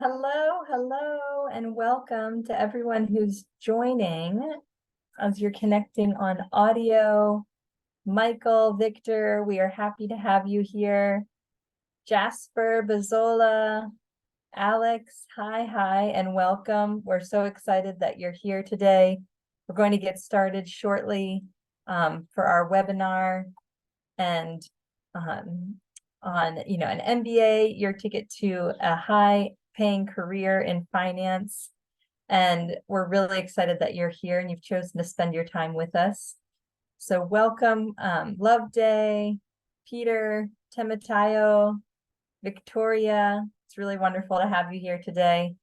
Hello, and welcome to everyone who's joining as you're connecting on audio. Michael, Victor, we are happy to have you here. Jasper, Bazola, Alex, hi, and welcome. We're so excited that you're here today. We're going to get started shortly for our webinar and on an MBA, your ticket to a high-paying career in finance. And we're really excited that you're here and you've chosen to spend your time with us. So welcome, Love Day, Peter, Temetayo, Victoria. It's really wonderful to have you here today.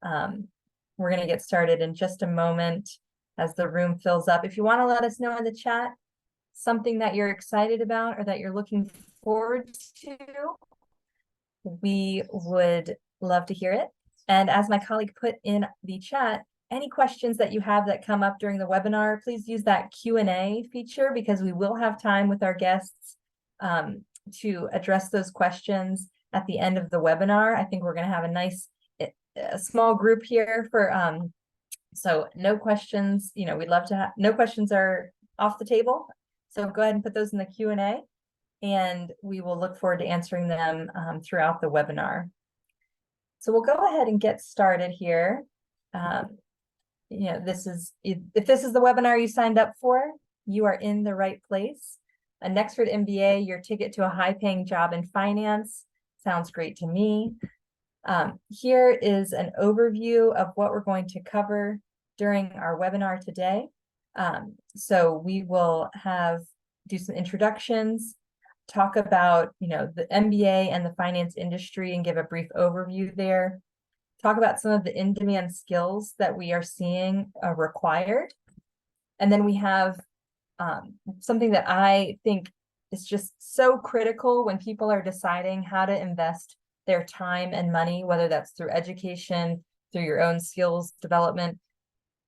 We're going to get started in just a moment as the room fills up. If you want to let us know in the chat something that you're excited about or that you're looking forward to, we would love to hear it. And as my colleague put in the chat, any questions that you have that come up during the webinar, please use that Q&A feature because we will have time with our guests to address those questions at the end of the webinar. I think we're going to have a small group here for so no questions. We'd love to have no questions are off the table. So go ahead and put those in the Q&A, and we will look forward to answering them throughout the webinar. So we'll go ahead and get started here. If this is the webinar you signed up for, you are in the right place. A Nexford MBA, your ticket to a high-paying job in finance. Sounds great to me. Here is an overview of what we're going to cover during our webinar today. So we will do some introductions, talk about the MBA and the finance industry and give a brief overview there. Talk about some of the in-demand skills that we are seeing required. And then we have something that I think is just so critical when people are deciding how to invest their time and money, whether that's through education, through your own skills development.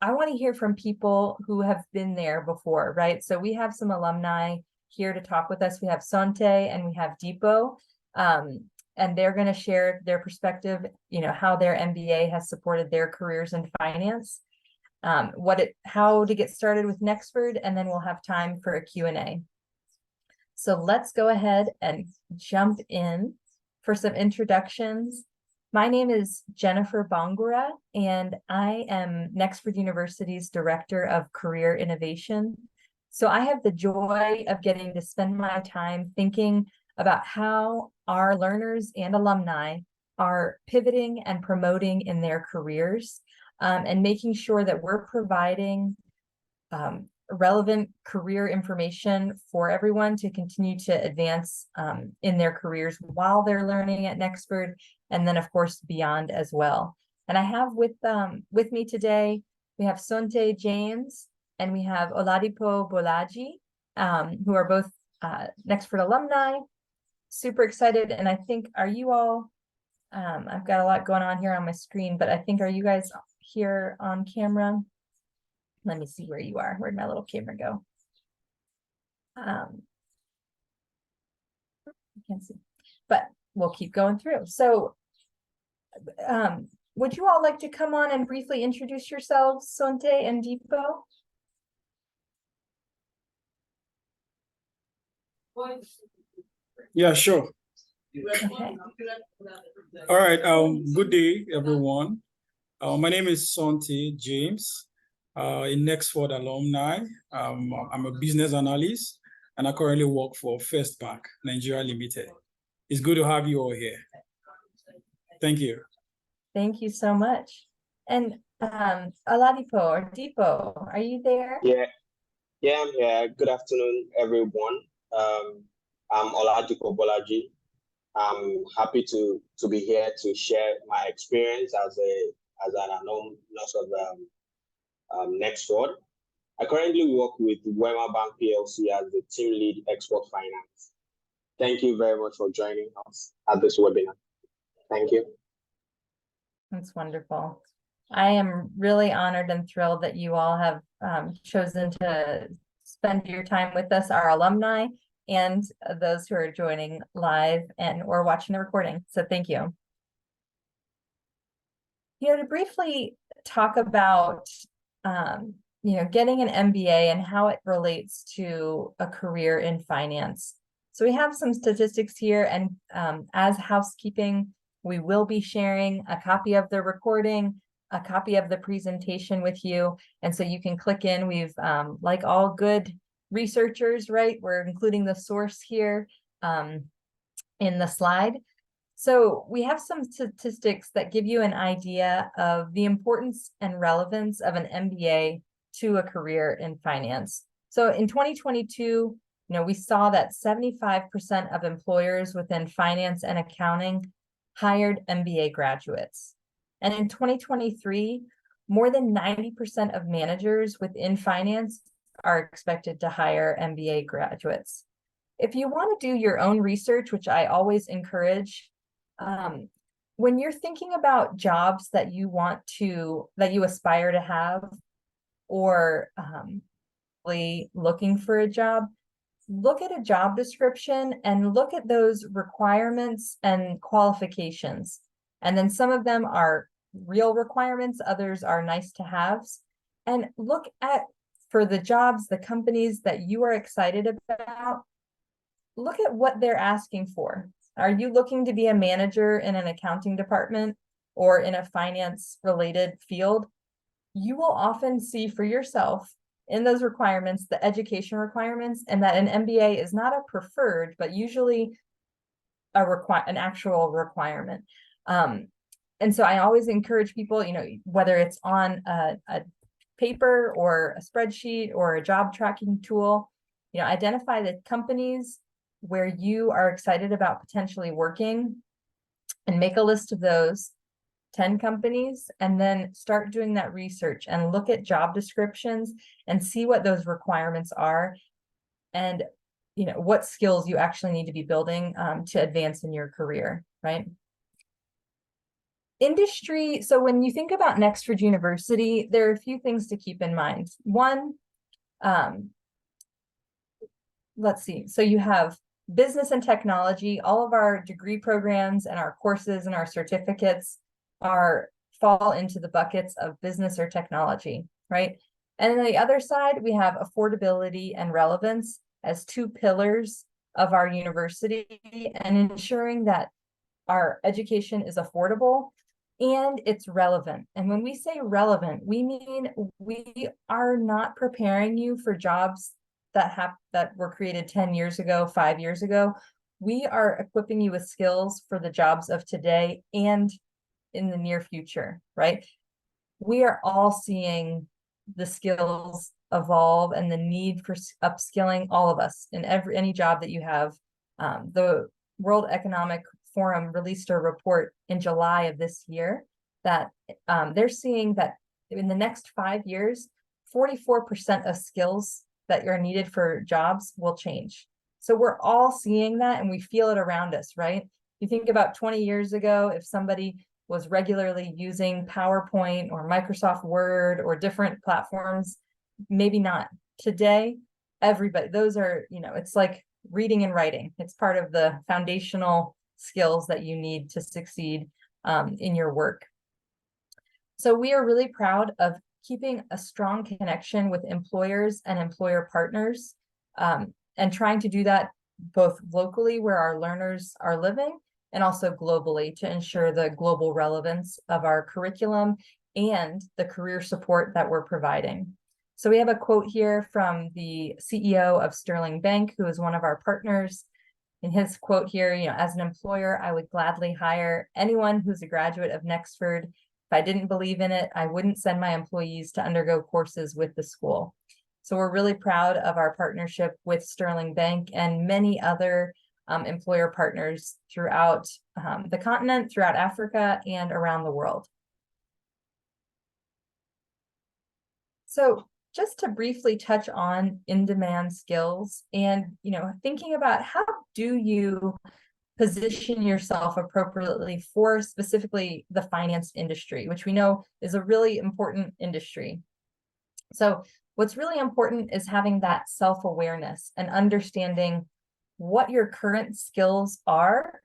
I want to hear from people who have been there before, right? So we have some alumni here to talk with us. We have Sonte and we have Deepo, and they're going to share their perspective, how their MBA has supported their careers in finance, how to get started with Nexford, and then we'll have time for a Q&A. So let's go ahead and jump in for some introductions. My name is Jennifer Bongura, and I am Nexford University's Director of Career Innovation. So I have the joy of getting to spend my time thinking about how our learners and alumni are pivoting and promoting in their careers, and making sure that we're providing relevant career information for everyone to continue to advance in their careers while they're learning at Nexford, and then of course beyond as well. And I have with me today, we have Sonte James and we have Oladipo Bolaji, who are both Nexford alumni. Super excited. And I think, are you all, I've got a lot going on here on my screen, but I think, are you guys here on camera? Let me see where you are. Where'd my little camera go? I can't see, but we'll keep going through. So would you all like to come on and briefly introduce yourselves, Sonte and Deepo? Yeah, sure. Okay. All right. Good day, everyone. My name is Sonte James, a Nexford alumni. I'm a business analyst, and I currently work for First Bank, Nigeria Limited. It's good to have you all here. Thank you. Thank you so much. And Oladipo or Deepo, are you there? Yeah, I'm here. Good afternoon, everyone. I'm Oladipo Bolaji. I'm happy to be here to share my experience as an alumnus of Nexford. I currently work with Wema Bank PLC as the team lead export finance. Thank you very much for joining us at this webinar. Thank you. That's wonderful. I am really honored and thrilled that you all have chosen to spend your time with us, our alumni, and those who are joining live or watching the recording. So thank you. To briefly talk about, getting an MBA and how it relates to a career in finance. So we have some statistics here, and as housekeeping, we will be sharing a copy of the recording, a copy of the presentation with you. And so you can click in. We've, like all good researchers, right? We're including the source here in the slide. So we have some statistics that give you an idea of the importance and relevance of an MBA to a career in finance. So in 2022, we saw that 75% of employers within finance and accounting hired MBA graduates. And in 2023, more than 90% of managers within finance are expected to hire MBA graduates. If you want to do your own research, which I always encourage, when you're thinking about jobs that you aspire to have, or looking for a job, look at a job description and look at those requirements and qualifications. And then some of them are real requirements, others are nice to haves. And look at, for the jobs, the companies that you are excited about, look at what they're asking for. Are you looking to be a manager in an accounting department or in a finance related field? You will often see for yourself in those requirements, the education requirements, and that an MBA is not a preferred, but usually an actual requirement. And so I always encourage people, whether it's on a paper or a spreadsheet or a job tracking tool, identify the companies where you are excited about potentially working and make a list of those 10 companies, and then start doing that research and look at job descriptions and see what those requirements are, and what skills you actually need to be building to advance in your career, right? Industry. So when you think about Nexford University, there are a few things to keep in mind. One, let's see. So you have business and technology. All of our degree programs and our courses and our certificates fall into the buckets of business or technology, right? And on the other side, we have affordability and relevance as two pillars of our university, and ensuring that our education is affordable and it's relevant. And when we say relevant, we mean we are not preparing you for jobs that were created 10 years ago, 5 years ago. We are equipping you with skills for the jobs of today and in the near future, right? We are all seeing the skills evolve and the need for upskilling, all of us, in any job that you have. The World Economic Forum released a report in July of this year that they're seeing that in the next 5 years, 44% of skills that are needed for jobs will change. So we're all seeing that, and we feel it around us, right? You think about 20 years ago, if somebody was regularly using PowerPoint or Microsoft Word or different platforms, maybe not. Today, everybody, those are, it's like reading and writing. It's part of the foundational skills that you need to succeed in your work. So we are really proud of keeping a strong connection with employers and employer partners, and trying to do that both locally where our learners are living, and also globally to ensure the global relevance of our curriculum and the career support that we're providing. So we have a quote here from the CEO of Sterling Bank, who is one of our partners. In his quote here, as an employer, I would gladly hire anyone who's a graduate of Nexford. If I didn't believe in it, I wouldn't send my employees to undergo courses with the school. So we're really proud of our partnership with Sterling Bank and many other employer partners throughout the continent, throughout Africa, and around the world. So just to briefly touch on in-demand skills and, thinking about how do you position yourself appropriately for specifically the finance industry, which we know is a really important industry. So what's really important is having that self-awareness and understanding what your current skills are,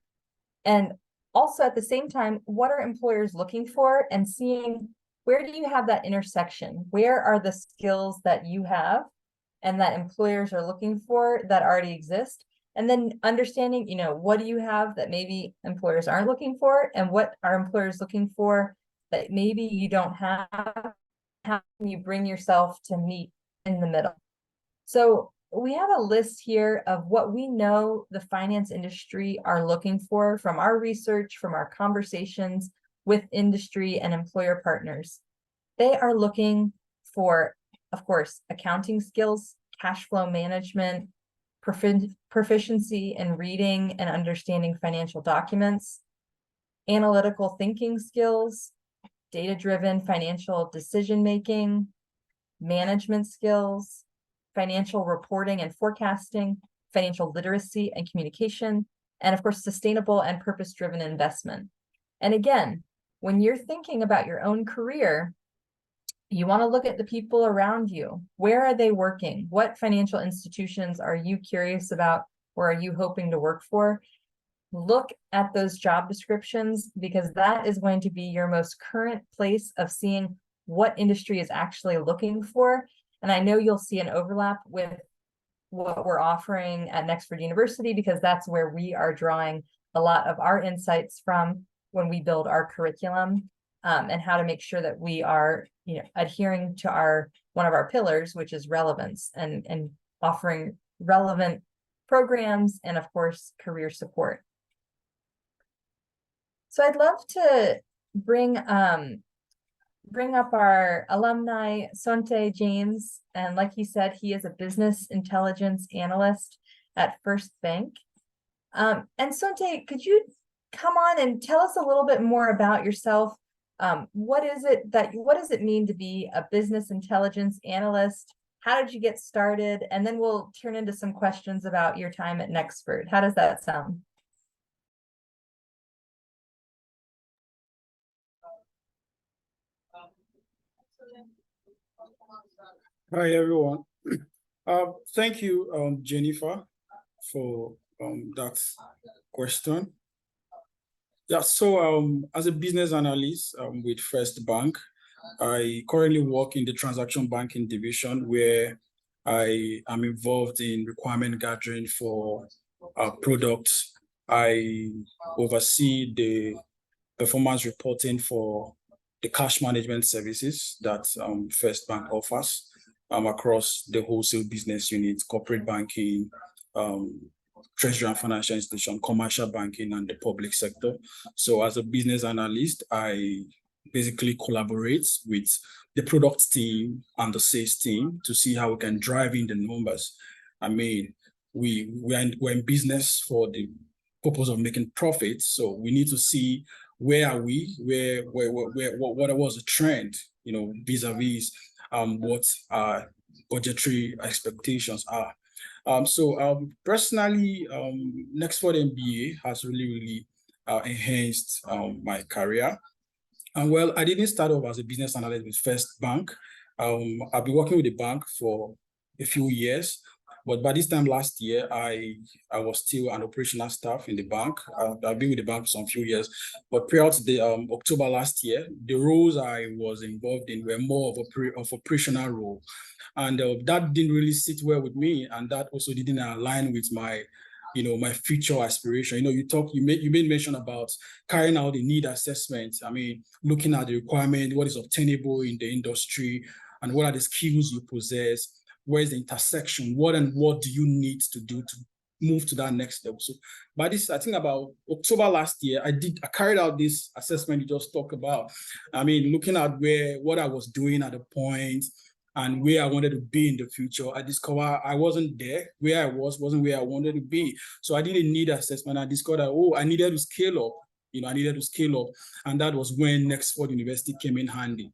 and also at the same time, what are employers looking for, and seeing where do you have that intersection? Where are the skills that you have and that employers are looking for that already exist? And then understanding, what do you have that maybe employers aren't looking for, and what are employers looking for that maybe you don't have? How can you bring yourself to meet in the middle? So we have a list here of what we know the finance industry are looking for from our research, from our conversations with industry and employer partners. They are looking for, of course, accounting skills, cash flow management, proficiency in reading and understanding financial documents, analytical thinking skills, data-driven financial decision-making, management skills, financial reporting and forecasting, financial literacy and communication, and of course, sustainable and purpose-driven investment. And again, when you're thinking about your own career, you want to look at the people around you. Where are they working? What financial institutions are you curious about, or are you hoping to work for? Look at those job descriptions, because that is going to be your most current place of seeing what industry is actually looking for. And I know you'll see an overlap with what we're offering at Nexford University, because that's where we are drawing a lot of our insights from when we build our curriculum, and how to make sure that we are, adhering to one of our pillars, which is relevance, and offering relevant programs and of course career support. So I'd love to bring up our alumni, Sonte James. And like he said, he is a business intelligence analyst at First Bank. And Sonte, could you come on and tell us a little bit more about yourself? What does it mean to be a business intelligence analyst? How did you get started? And then we'll turn into some questions about your time at Nexford. How does that sound? Hi, everyone. Thank you, Jennifer, for that question. Yeah, so as a business analyst with First Bank, I currently work in the transaction banking division, where I am involved in requirement gathering for products. I oversee the performance reporting for the cash management services that First Bank offers across the wholesale business unit, corporate banking, treasury and financial institution, commercial banking, and the public sector. So as a business analyst, I basically collaborate with the product team and the sales team to see how we can drive in the numbers. I mean, we're in business for the purpose of making profits, so we need to see where are we, what was the trend, vis-a-vis what our budgetary expectations are. Personally, Nexford MBA has really enhanced my career. And well, I didn't start off as a business analyst with First Bank. I've been working with the bank for a few years, but by this time last year, I was still an operational staff in the bank. I've been with the bank for some few years, but prior to the October last year, the roles I was involved in were more of operational role. And that didn't really sit well with me, and that also didn't align with my my future aspiration. You made mention about carrying out the need assessment. I mean, looking at the requirement, what is obtainable in the industry, and what are the skills you possess, where's the intersection, what do you need to do to move to that next level. So by this, I think about October last year, I carried out this assessment you just talked about. I mean, looking at what I was doing at the point and where I wanted to be in the future, I discovered I wasn't there. Where I wasn't where I wanted to be. So I did a need assessment. I discovered that, I needed to scale up. I needed to scale up. And that was when Nexford University came in handy.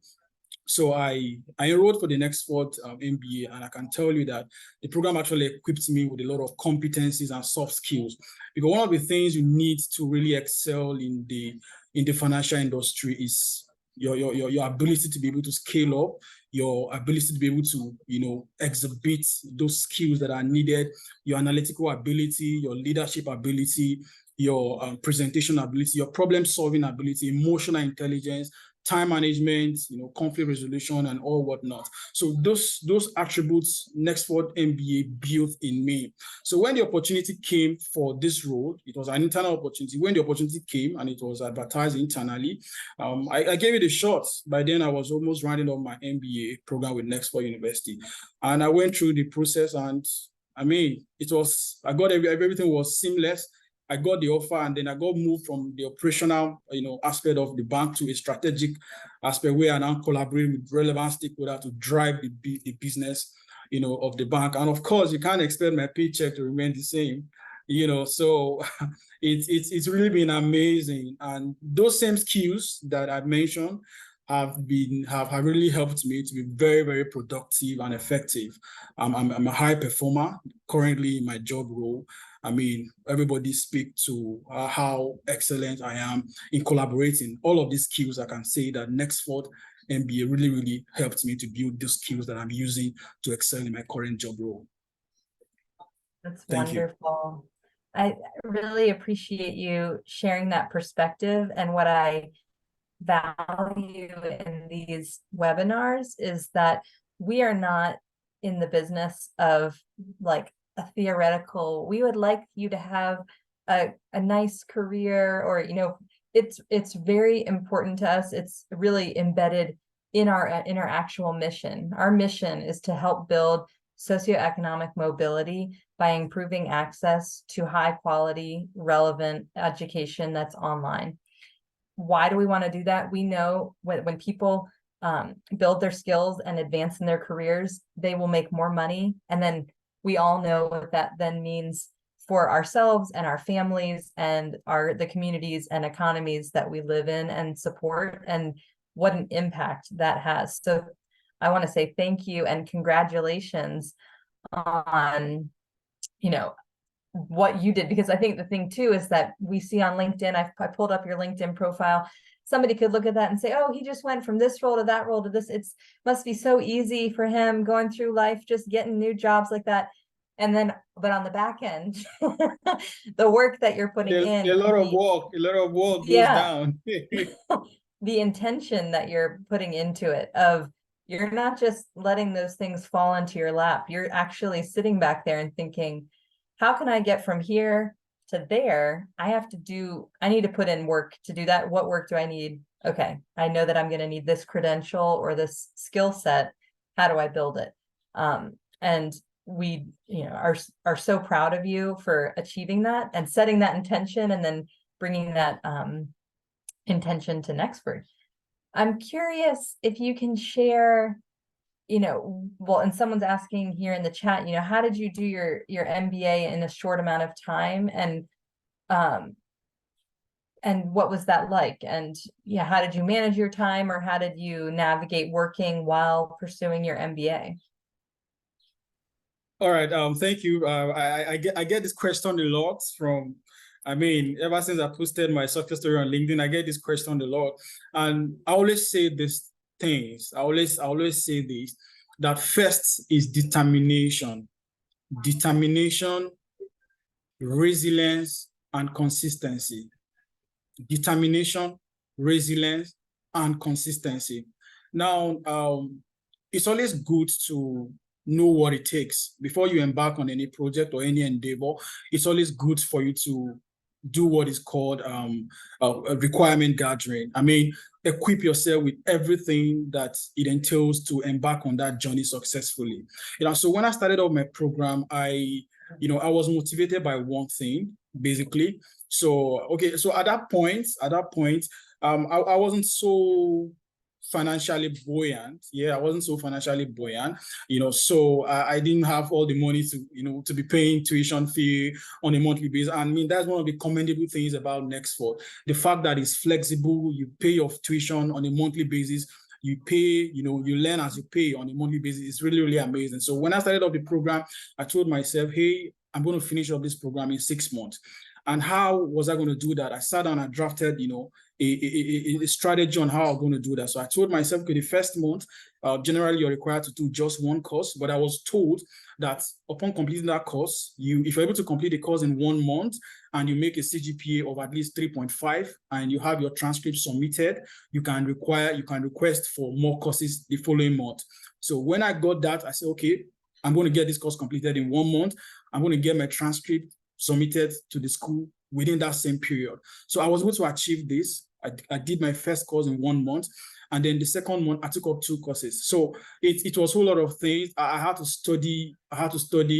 So I enrolled for the Nexford MBA, and I can tell you that the program actually equipped me with a lot of competencies and soft skills. Because one of the things you need to really excel in the financial industry is your ability to be able to scale up, your ability to be able to, exhibit those skills that are needed, your analytical ability, your leadership ability, your presentation ability, your problem-solving ability, emotional intelligence, time management, conflict resolution, and all whatnot. So those attributes Nexford MBA built in me. So when the opportunity came for this role, it was an internal opportunity. When the opportunity came and it was advertised internally, I gave it a shot. By then, I was almost rounding up my MBA program with Nexford University, and I went through the process. And I mean, everything was seamless. I got the offer, and then I got moved from the operational, aspect of the bank to a strategic aspect where I now collaborate with relevant stakeholders to drive the business, of the bank. And of course, you can't expect my paycheck to remain the same, So it's really been amazing. And those same skills that I mentioned have really helped me to be very, very productive and effective. I'm a high performer currently in my job role. I mean, everybody speak to how excellent I am in collaborating. All of these skills, I can say that Nexford MBA really, really helped me to build the skills that I'm using to excel in my current job role. That's Thank you. wonderful. I really appreciate you sharing that perspective. And what I value in these webinars is that we are not in the business of like a theoretical, we would like you to have a nice career, or it's very important to us. It's really embedded in our actual mission. Our mission is to help build socioeconomic mobility by improving access to high quality, relevant education that's online. Why do we want to do that? We know when people build their skills and advance in their careers, they will make more money. And then we all know what that then means for ourselves and our families and the communities and economies that we live in and support, and what an impact that has. So I want to say thank you and congratulations on, what you did, because I think the thing too is that we see on LinkedIn, I pulled up your LinkedIn profile. Somebody could look at that and say, oh, he just went from this role to that role to this. It's must be so easy for him going through life, just getting new jobs like that. And then, but on the back end, the work that you're putting in. A lot of work goes down. The intention that you're putting into it, of you're not just letting those things fall into your lap. You're actually sitting back there and thinking, how can I get from here to there? I need to put in work to do that. What work do I need? Okay, I know that I'm going to need this credential or this skill set. How do I build it? And we, are so proud of you for achieving that and setting that intention, and then bringing that intention to Nexford. I'm curious if you can share, and someone's asking here in the chat, how did you do your MBA in a short amount of time, and what was that like? And how did you manage your time, or how did you navigate working while pursuing your MBA? All right, thank you. I get this question a lot from, ever since I posted my success story on LinkedIn, I get this question a lot. And I always say these things. I always say this, that first is determination. Determination, resilience, and consistency. Determination, resilience, and consistency. Now, it's always good to know what it takes before you embark on any project or any endeavor. It's always good for you to do what is called a requirement gathering. Equip yourself with everything that it entails to embark on that journey successfully. So when I started off my program, I was motivated by one thing, basically. So at that point, I wasn't so financially buoyant. I wasn't so financially buoyant, so I didn't have all the money to, to be paying tuition fee on a monthly basis. And that's one of the commendable things about Nexford. The fact that it's flexible, you pay your tuition on a monthly basis, you pay, you learn as you pay on a monthly basis. It's really, really amazing. So when I started off the program, I told myself, hey, I'm going to finish up this program in 6 months. And how was I going to do that? I sat down and drafted, a strategy on how I'm going to do that. So I told myself, okay, the first month, Generally, you're required to do just one course, but I was told that upon completing that course, if you're able to complete the course in 1 month and you make a CGPA of at least 3.5 and you have your transcript submitted, you can request for more courses the following month. So when I got that, I said, okay, I'm going to get this course completed in 1 month. I'm going to get my transcript submitted to the school within that same period. So I was able to achieve this. I did my first course in 1 month. And then the second month, I took up 2 courses. So it was a whole lot of things. I had to study.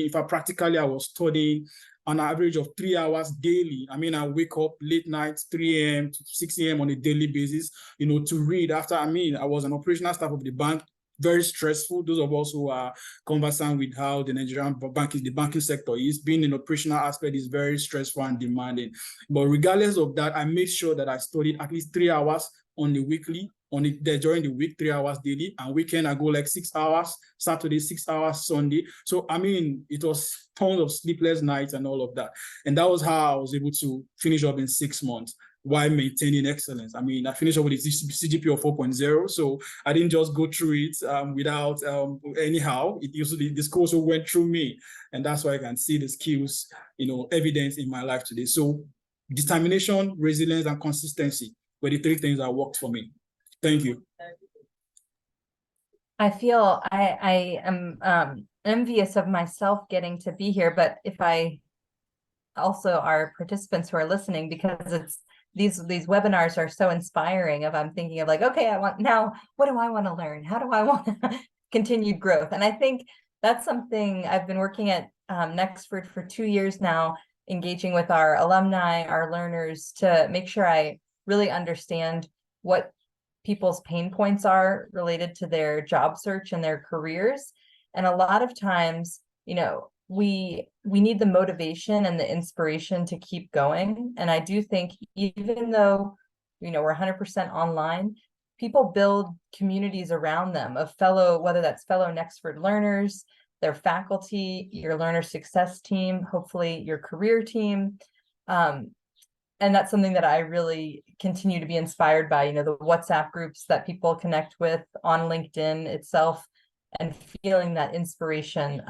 In fact, practically, I was studying on an average of 3 hours daily. I mean, I wake up late nights, 3 a.m. to 6 a.m. on a daily basis, to read after. I was an operational staff of the bank. Very stressful. Those of us who are conversant with how the Nigerian banking sector is, being in operational aspect is very stressful and demanding. But regardless of that, I made sure that I studied at least 3 hours on the weekly, during the week, 3 hours daily, and weekend I go like 6 hours, Saturday, 6 hours, Sunday. So, it was tons of sleepless nights and all of that. And that was how I was able to finish up in 6 months while maintaining excellence. I finished up with a CGPA of 4.0, so I didn't just go through it without anyhow. The school also went through me, and that's why I can see the skills, evidence in my life today. So determination, resilience, and consistency were the 3 things that worked for me. Thank you. I feel I am envious of myself getting to be here, but if I also our participants who are listening, because it's these webinars are so inspiring. I'm thinking of like, okay, what do I want to learn? How do I want continued growth? And I think that's something I've been working at Nexford for 2 years now, engaging with our alumni, our learners, to make sure I really understand what people's pain points are related to their job search and their careers. And a lot of times, we need the motivation and the inspiration to keep going. And I do think even though, we're 100% online, people build communities around them of whether that's fellow Nexford learners, their faculty, your learner success team, hopefully your career team. And that's something that I really continue to be inspired by, the WhatsApp groups that people connect with on LinkedIn itself, and feeling that inspiration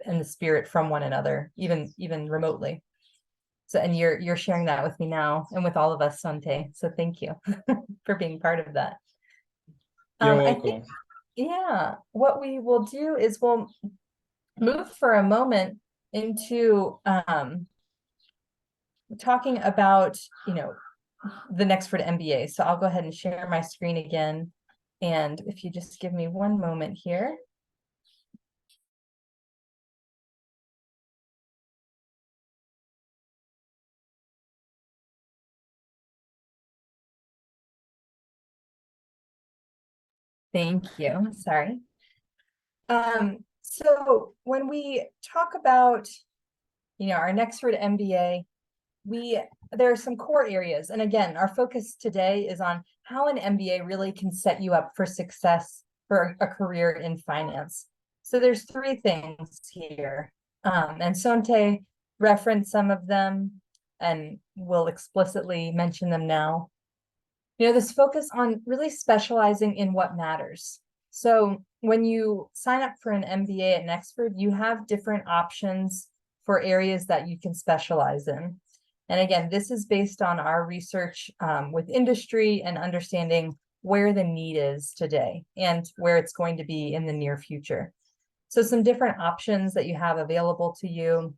and the spirit from one another, even remotely. So, and you're sharing that with me now and with all of us, Sante. So thank you for being part of that. You're welcome. I think, what we will do is we'll move for a moment into talking about, the Nexford MBA. So I'll go ahead and share my screen again. And if you just give me one moment here. Thank you. Sorry. So when we talk about, our Nexford MBA, there are some core areas. And again, our focus today is on how an MBA really can set you up for success for a career in finance. So there's 3 things here. And Sonte referenced some of them and will explicitly mention them now. This focus on really specializing in what matters. So when you sign up for an MBA at Nexford, you have different options for areas that you can specialize in. And again, this is based on our research with industry and understanding where the need is today and where it's going to be in the near future. So some different options that you have available to you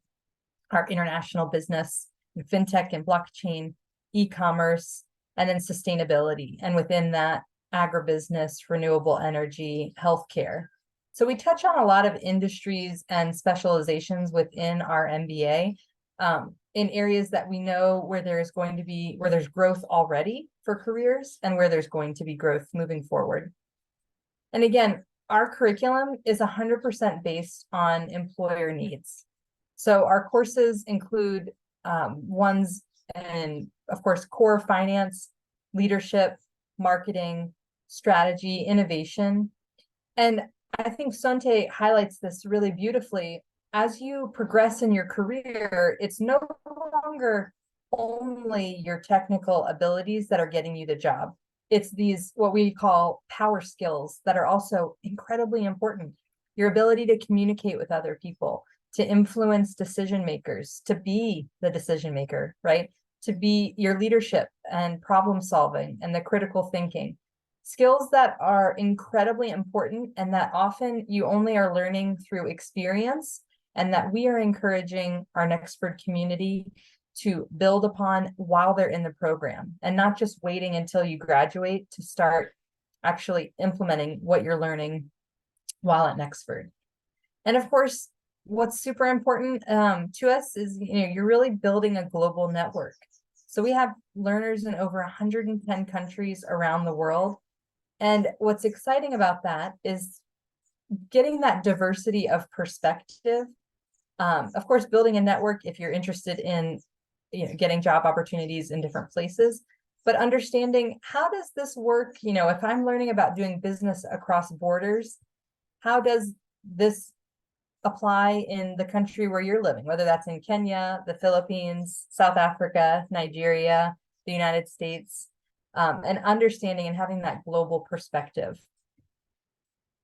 are international business, fintech and blockchain, e-commerce, and then sustainability. And within that, agribusiness, renewable energy, healthcare. So we touch on a lot of industries and specializations within our MBA in areas that we know where there's growth already for careers and where there's going to be growth moving forward. And again, our curriculum is 100% based on employer needs. So our courses include ones in, of course, core finance, leadership, marketing, strategy, innovation. And I think Sonte highlights this really beautifully. As you progress in your career, it's no longer only your technical abilities that are getting you the job. it's these, what we call power skills, that are also incredibly important. Your ability to communicate with other people, to influence decision makers, to be the decision maker, right? To be your leadership and problem solving and the critical thinking. Skills that are incredibly important and that often you only are learning through experience, and that we are encouraging our Nexford community to build upon while they're in the program, and not just waiting until you graduate to start actually implementing what you're learning while at Nexford. And of course, what's super important to us is, you're really building a global network. So we have learners in over 110 countries around the world. And what's exciting about that is getting that diversity of perspective. Of course, building a network if you're interested in getting job opportunities in different places, but understanding, how does this work? If I'm learning about doing business across borders, how does this apply in the country where you're living, whether that's in Kenya, the Philippines, South Africa, Nigeria, the United States, and understanding and having that global perspective.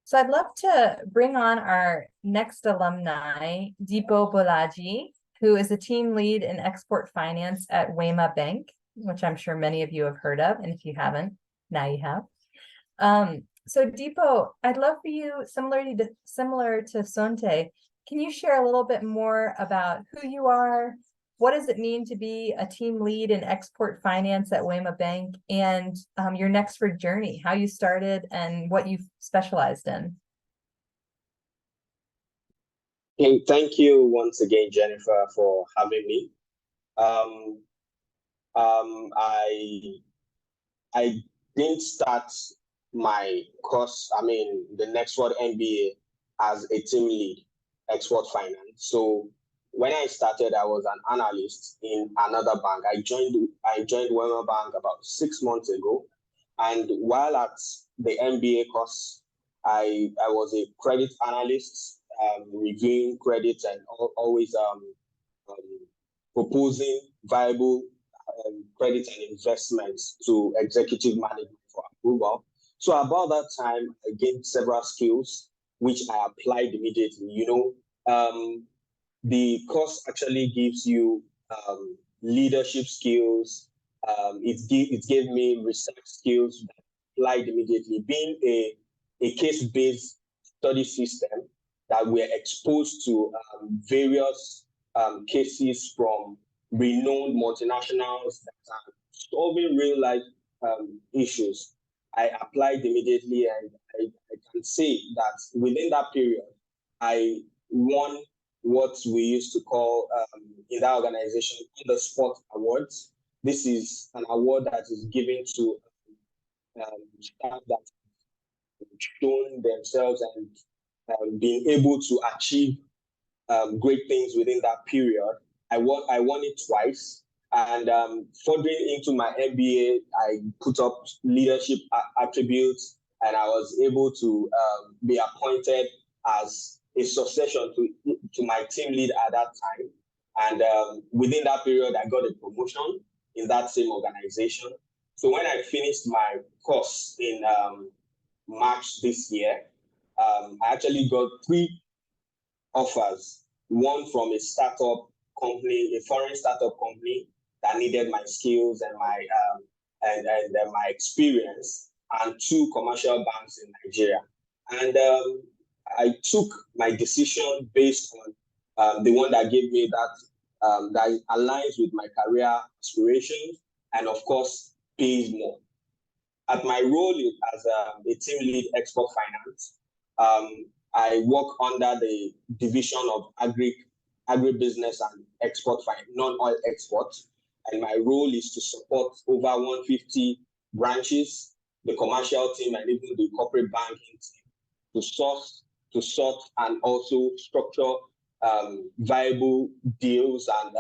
So I'd love to bring on our next alumni, Deepo Bolaji, who is a team lead in export finance at Wema Bank, which I'm sure many of you have heard of. And if you haven't, now you have. So Deepo, I'd love for you, similar to Sonte, can you share a little bit more about who you are? What does it mean to be a team lead in export finance at Wema Bank, and your Nexford journey, how you started and what you've specialized in? Okay, thank you once again, Jennifer, for having me. I didn't start my course, the Nexford MBA, as a team lead, export finance. So when I started, I was an analyst in another bank. I joined Wema Bank about 6 months ago. And while at the MBA course, I was a credit analyst, reviewing credits and always proposing viable credit and investments to executive management for approval. So about that time, I gained several skills which I applied immediately. The course actually gives you leadership skills. It gave me research skills that I applied immediately. Being a case-based study system, that we're exposed to various cases from renowned multinationals that are solving real-life issues. I applied immediately, and I can say that within that period, I won what we used to call in that organization the spot awards. This is an award that is given to staff that have shown themselves and being able to achieve great things within that period. I won it twice. And furthering into my MBA, I put up leadership attributes, and I was able to be appointed as a succession to my team lead at that time. And within that period, I got a promotion in that same organization. So when I finished my course in March this year, I actually got 3 offers. One from a startup company, a foreign startup company that needed my skills and my my experience, and 2 commercial banks in Nigeria. And I took my decision based on the one that gave me that aligns with my career aspirations, and of course pays more. At my role as a team lead export finance, I work under the division of agribusiness and export finance, non-oil exports. And my role is to support over 150 branches, the commercial team, and even the corporate banking team to sort and also structure viable deals and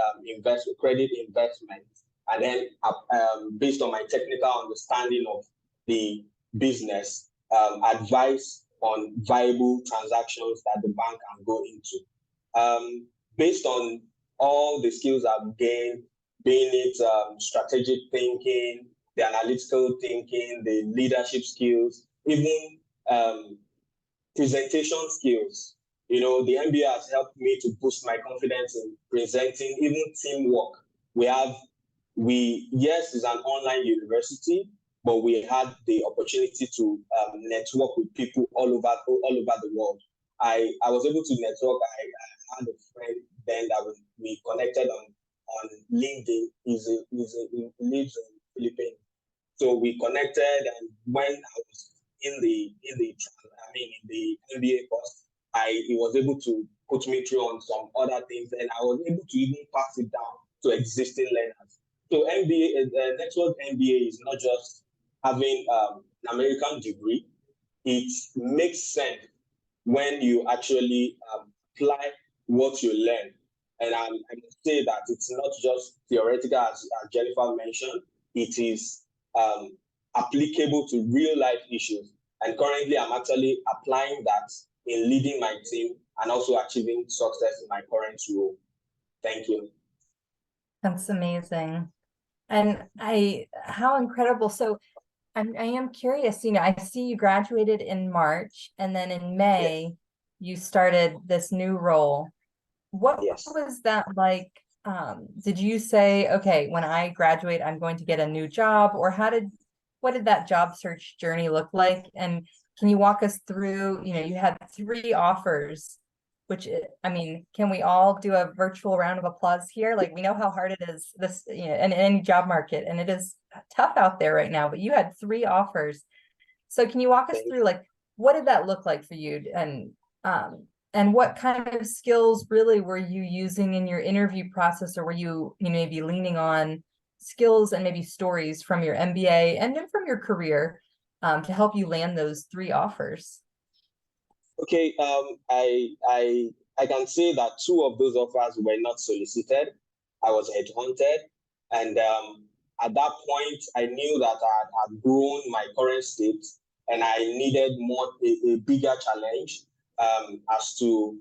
credit investments. And then based on my technical understanding of the business, advice on viable transactions that the bank can go into. Based on all the skills I've gained, being it strategic thinking, the analytical thinking, the leadership skills, even presentation skills. You know, the MBA has helped me to boost my confidence in presenting, even teamwork. Yes, it's an online university, but we had the opportunity to network with people all over the world. I was able to network. I had a friend then that we connected on LinkedIn. He lives in Philippines. So we connected, and when I was in the MBA course, he was able to put me through on some other things, and I was able to even pass it down to existing learners. So Nexford MBA is not just having an American degree. It makes sense when you actually apply what you learn. And I must say that it's not just theoretical, as Jennifer mentioned. It is applicable to real life issues. And currently, I'm actually applying that in leading my team and also achieving success in my current role. Thank you. That's amazing. And how incredible. So I am curious, I see you graduated in March, and then in May, you started this new role. What was that like? Did you say, okay, when I graduate, I'm going to get a new job, or what did that job search journey look like? And can you walk us through, you had 3 offers, which, can we all do a virtual round of applause here? Like, we know how hard it is in any job market, and it is tough out there right now, but you had 3 offers. So can you walk us through, like, what did that look like for you? And what kind of skills really were you using in your interview process, or were you maybe leaning on skills and maybe stories from your MBA and then from your career to help you land those 3 offers? Okay, I can say that 2 of those offers were not solicited. I was headhunted, and at that point, I knew that I had grown my current state, and I needed a bigger challenge as to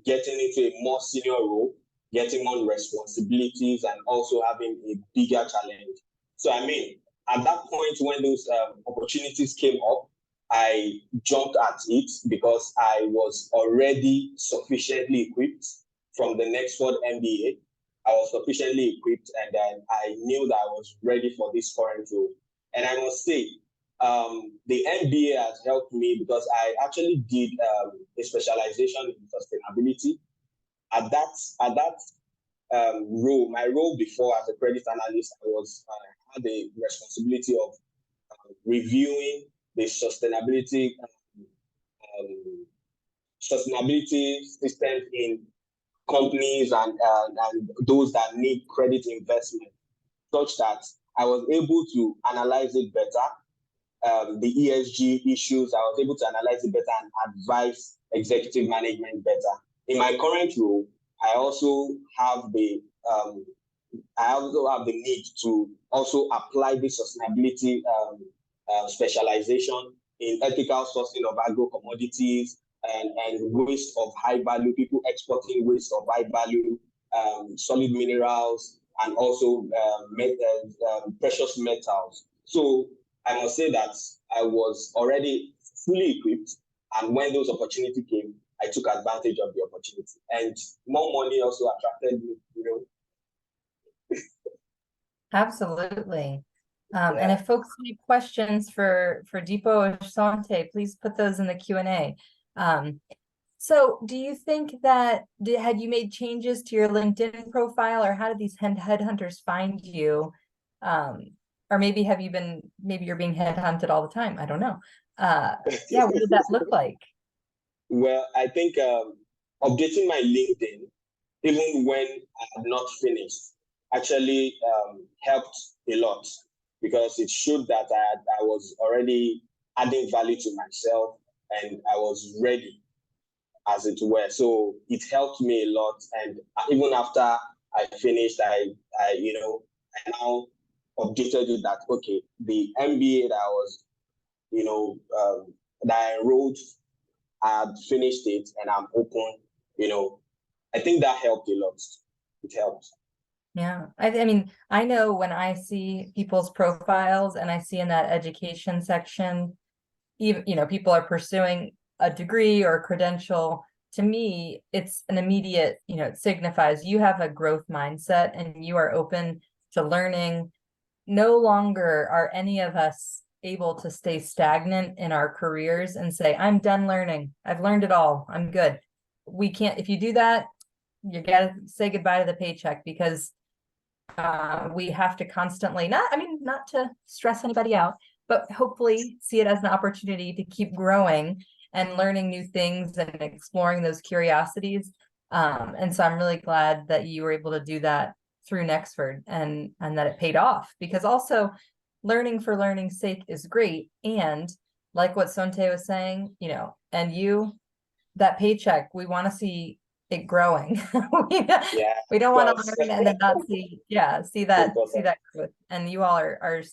getting into a more senior role, getting more responsibilities, and also having a bigger challenge. So, at that point, when those opportunities came up, I jumped at it because I was already sufficiently equipped from the Nexford MBA. I was sufficiently equipped, and then I knew that I was ready for this current role. And I must say, the MBA has helped me because I actually did a specialization in sustainability. At that role, my role before as a credit analyst, I had the responsibility of reviewing the sustainability systems in companies and those that need credit investment, such that I was able to analyze it better. The ESG issues, I was able to analyze it better and advise executive management better. In my current role, I also have the need to also apply this sustainability specialization in ethical sourcing of agro commodities and waste of high value, people exporting waste of high value, solid minerals, and also precious metals. So I must say that I was already fully equipped, and when those opportunities came, I took advantage of the opportunity. And more money also attracted me, Absolutely. And if folks have questions for Deepo or Sante, please put those in the Q&A. So do you think that, had you made changes to your LinkedIn profile, or how did these headhunters find you? Or maybe you're being headhunted all the time. I don't know. Yeah, what did that look like? Well, I think updating my LinkedIn, even when I had not finished, actually helped a lot, because it showed that I was already adding value to myself and I was ready, as it were. So it helped me a lot. And even after I finished, I now updated it that, okay, the MBA that I was, that I enrolled, I had finished it and I'm open, I think that helped a lot. It helped. Yeah, I mean, I know when I see people's profiles and I see in that education section, even, people are pursuing a degree or a credential. To me, it's an immediate, it signifies you have a growth mindset and you are open to learning. No longer are any of us able to stay stagnant in our careers and say, I'm done learning. I've learned it all. I'm good. We can't, if you do that, you gotta say goodbye to the paycheck, because we have to constantly, not to stress anybody out, but hopefully see it as an opportunity to keep growing and learning new things and exploring those curiosities. And so I'm really glad that you were able to do that through Nexford, and that it paid off, because also learning for learning's sake is great. And like what Sonte was saying, and that paycheck, we want to see it growing. Yeah, we don't want to of learn and then not see that course. growth. And you all are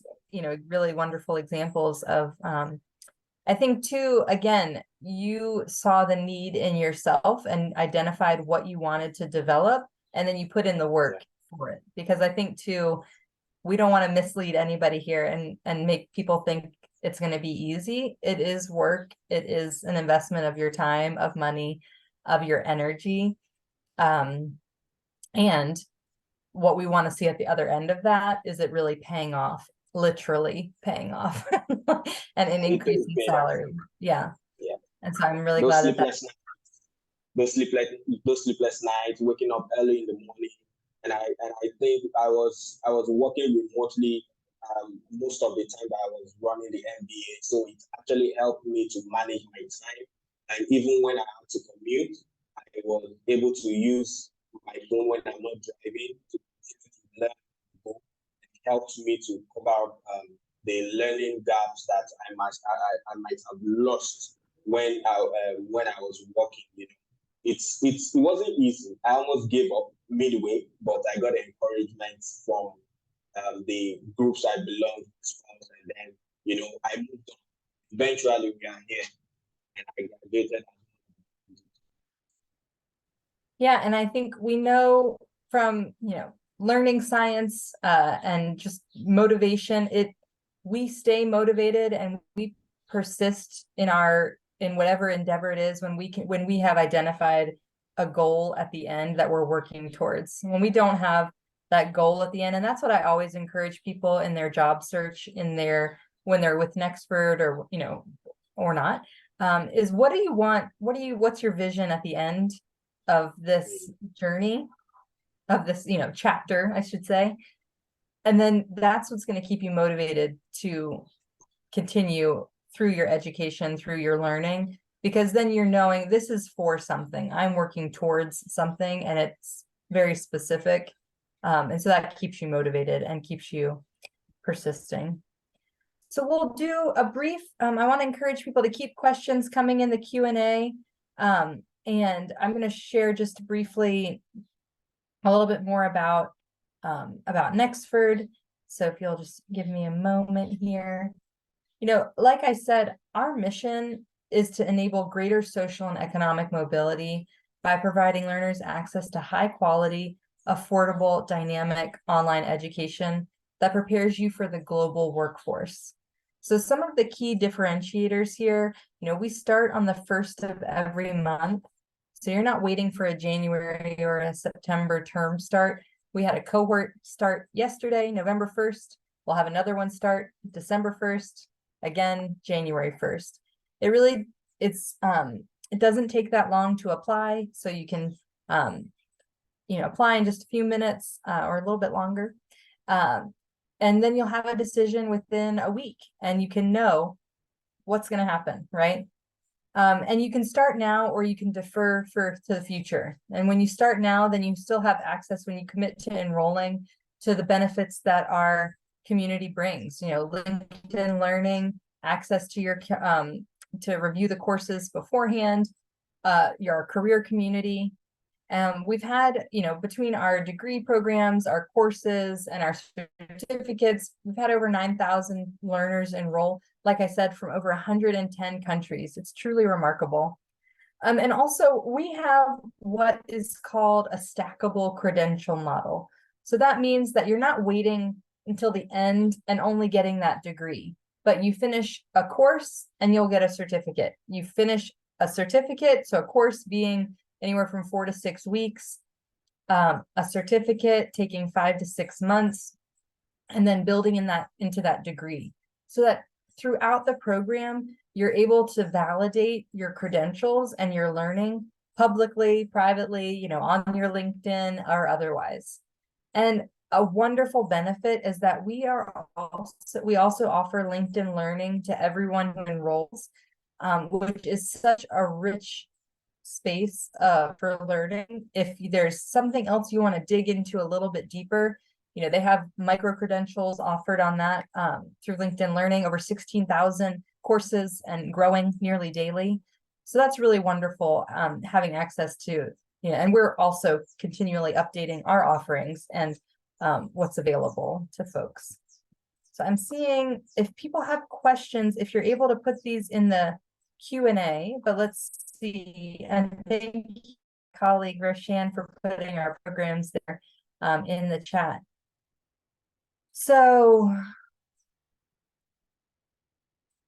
really wonderful examples of I think too, again, you saw the need in yourself and identified what you wanted to develop, and then you put in the work for it. Because I think too, we don't want to mislead anybody here and make people think it's going to be easy. It is work. It is an investment of your time, of money, of your energy. And what we want to see at the other end of that is it really paying off, literally paying off, and an increase in salary. Yeah. Yeah. And so I'm really Those glad that sleepless nights, those sleepless nights, waking up early in the morning, and I think I was working remotely most of the time that I was running the MBA, so it actually helped me to manage my time. And even when I had to commute, I was able to use my phone when I'm not driving to learn. It helped me to cover up the learning gaps that I might have lost when I was working. It wasn't easy. I almost gave up midway, but I got encouragement from the groups I belonged to, and then I moved on. Eventually, we are here, and I graduated. Yeah, and I think we know from, learning science and just motivation, we stay motivated and we persist in whatever endeavor it is when we have identified a goal at the end that we're working towards. When we don't have that goal at the end, and that's what I always encourage people in their job search, when they're with Nexford or or not, is what do you want? What's your vision at the end of this journey, of this chapter, I should say? And then that's what's going to keep you motivated to continue through your education, through your learning, because then you're knowing this is for something. I'm working towards something, and it's very specific. And so that keeps you motivated and keeps you persisting. So we'll do a brief, I want to encourage people to keep questions coming in the Q&A. And I'm going to share just briefly a little bit more about Nexford. So if you'll just give me a moment here. Like I said, our mission is to enable greater social and economic mobility by providing learners access to high quality, affordable, dynamic online education that prepares you for the global workforce. So some of the key differentiators here, we start on the 1st of every month. So you're not waiting for a January or a September term start. We had a cohort start yesterday, November 1st. We'll have another one start December 1st, again, January 1st. It doesn't take that long to apply. So you can, apply in just a few minutes or a little bit longer. And then you'll have a decision within a week, and you can know what's going to happen, right? And you can start now, or you can defer to the future. And when you start now, then you still have access, when you commit to enrolling, to the benefits that our community brings. LinkedIn Learning, access to your to review the courses beforehand, your career community. We've had, between our degree programs, our courses, and our certificates, we've had over 9,000 learners enroll, like I said, from over 110 countries. It's truly remarkable. And also, we have what is called a stackable credential model. So that means that you're not waiting until the end and only getting that degree, but you finish a course and you'll get a certificate. You finish a certificate, so a course being anywhere from 4 to 6 weeks, a certificate taking 5 to 6 months, and then building into that degree, so that throughout the program, you're able to validate your credentials and your learning publicly, privately, on your LinkedIn or otherwise. And a wonderful benefit is that we also offer LinkedIn Learning to everyone who enrolls, which is such a rich space for learning. If there's something else you want to dig into a little bit deeper, they have micro credentials offered on that through LinkedIn Learning, over 16,000 courses and growing nearly daily. So that's really wonderful, having access to, and we're also continually updating our offerings and what's available to folks. So I'm seeing if people have questions, if you're able to put these in the Q&A, but let's see. And thank you, colleague Roshan, for putting our programs there in the chat. So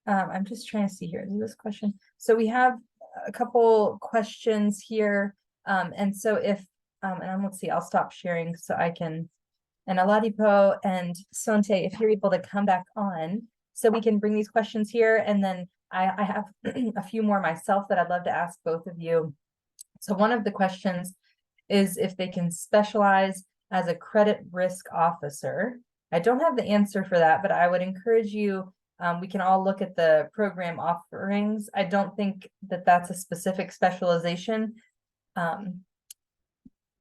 I'm just trying to see here. Is this question? So we have a couple questions here. And so if, and let's see, I'll stop sharing so I can, and Oladipo and Sonte, if you're able to come back on, so we can bring these questions here. And then I have a few more myself that I'd love to ask both of you. So one of the questions is if they can specialize as a credit risk officer. I don't have the answer for that, but I would encourage you, we can all look at the program offerings. I don't think that that's a specific specialization.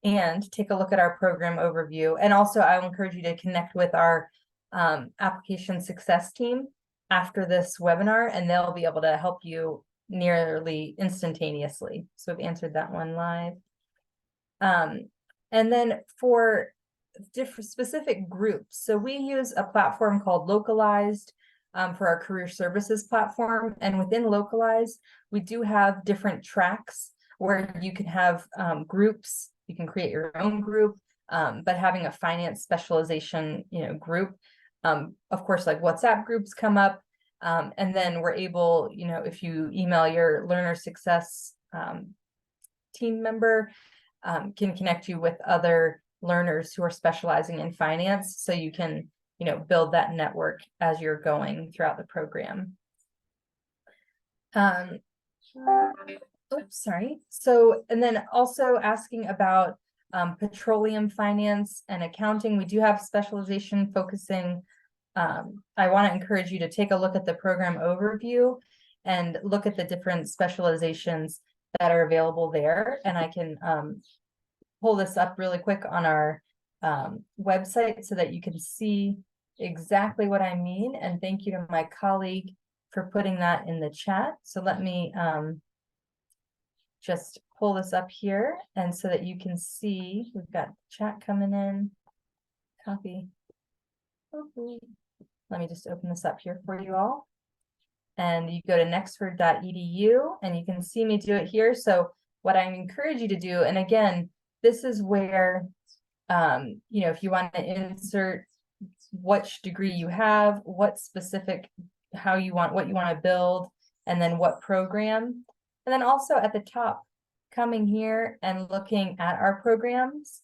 And take a look at our program overview. And also I will encourage you to connect with our application success team after this webinar, and they'll be able to help you nearly instantaneously. So I've answered that one live. And then for different specific groups, so we use a platform called Localized for our career services platform. And within Localized, we do have different tracks where you can have groups. You can create your own group, but having a finance specialization, group, of course, like WhatsApp groups come up. And then we're able, if you email your learner success team member, can connect you with other learners who are specializing in finance. So you can, build that network as you're going throughout the program. Oops, sorry. So, and then also asking about petroleum finance and accounting. We do have specialization focusing. I want to encourage you to take a look at the program overview and look at the different specializations that are available there. And I can pull this up really quick on our website so that you can see exactly what I mean. And thank you to my colleague for putting that in the chat. So let me just pull this up here, and so that you can see, we've got chat coming in, copy. Let me just open this up here for you all. And you go to nexford.edu and you can see me do it here. So what I encourage you to do, and again, this is where, if you want to insert which degree you have, what specific, what you want to build, and then what program. And then also at the top, coming here and looking at our programs.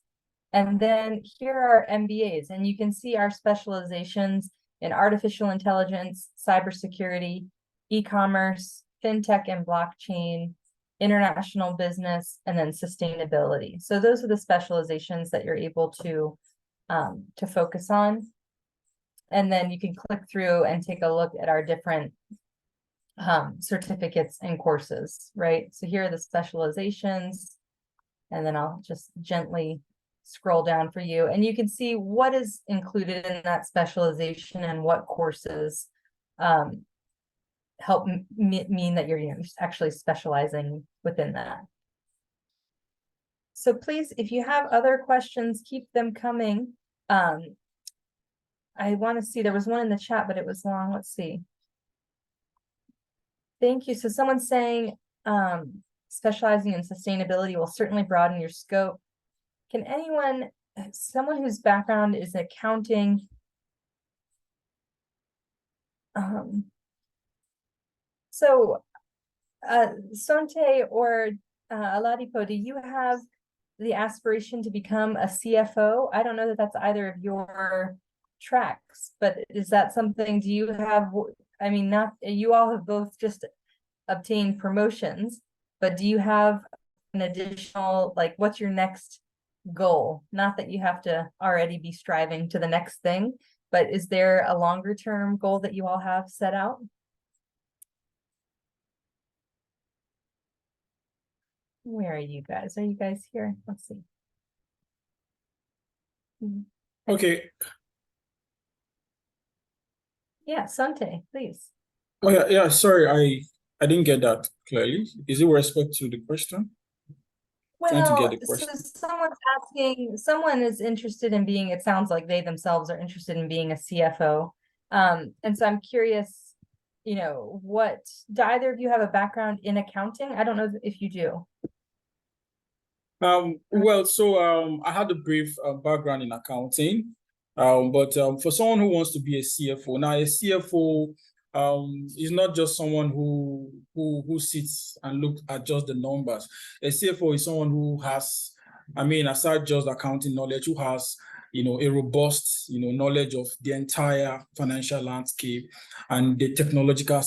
And then here are MBAs, and you can see our specializations in artificial intelligence, cybersecurity, e-commerce, fintech and blockchain, international business, and then sustainability. So those are the specializations that you're able to focus on. And then you can click through and take a look at our different certificates and courses, right? So here are the specializations, and then I'll just gently scroll down for you, and you can see what is included in that specialization and what courses help mean that you're actually specializing within that. So please, if you have other questions, keep them coming. I want to see, there was one in the chat, but it was long. Let's see. Thank you. So someone's saying specializing in sustainability will certainly broaden your scope. Can anyone someone whose background is accounting. So, Sonte or Aladipo, do you have the aspiration to become a CFO? I don't know that that's either of your tracks, but is that something, do you have, I mean, not, you all have both just obtained promotions, but do you have an additional, like, what's your next goal? Not that you have to already be striving to the next thing, but is there a longer term goal that you all have set out? Where are you guys? Are you guys here? Let's see. Okay. Yeah, Sante, please. Oh yeah. Sorry, I didn't get that clearly. Is it with respect to the question? Trying to get Well, the so question. someone's asking, someone is interested in being, it sounds like they themselves are interested in being a CFO. And so I'm curious, you know, do either of you have a background in accounting? I don't know if you do. Well, so I had a brief background in accounting, but for someone who wants to be a CFO, now a CFO is not just someone who sits and looks at just the numbers. A CFO is someone who has, I mean, aside just accounting knowledge, who has a robust knowledge of the entire financial landscape and the technological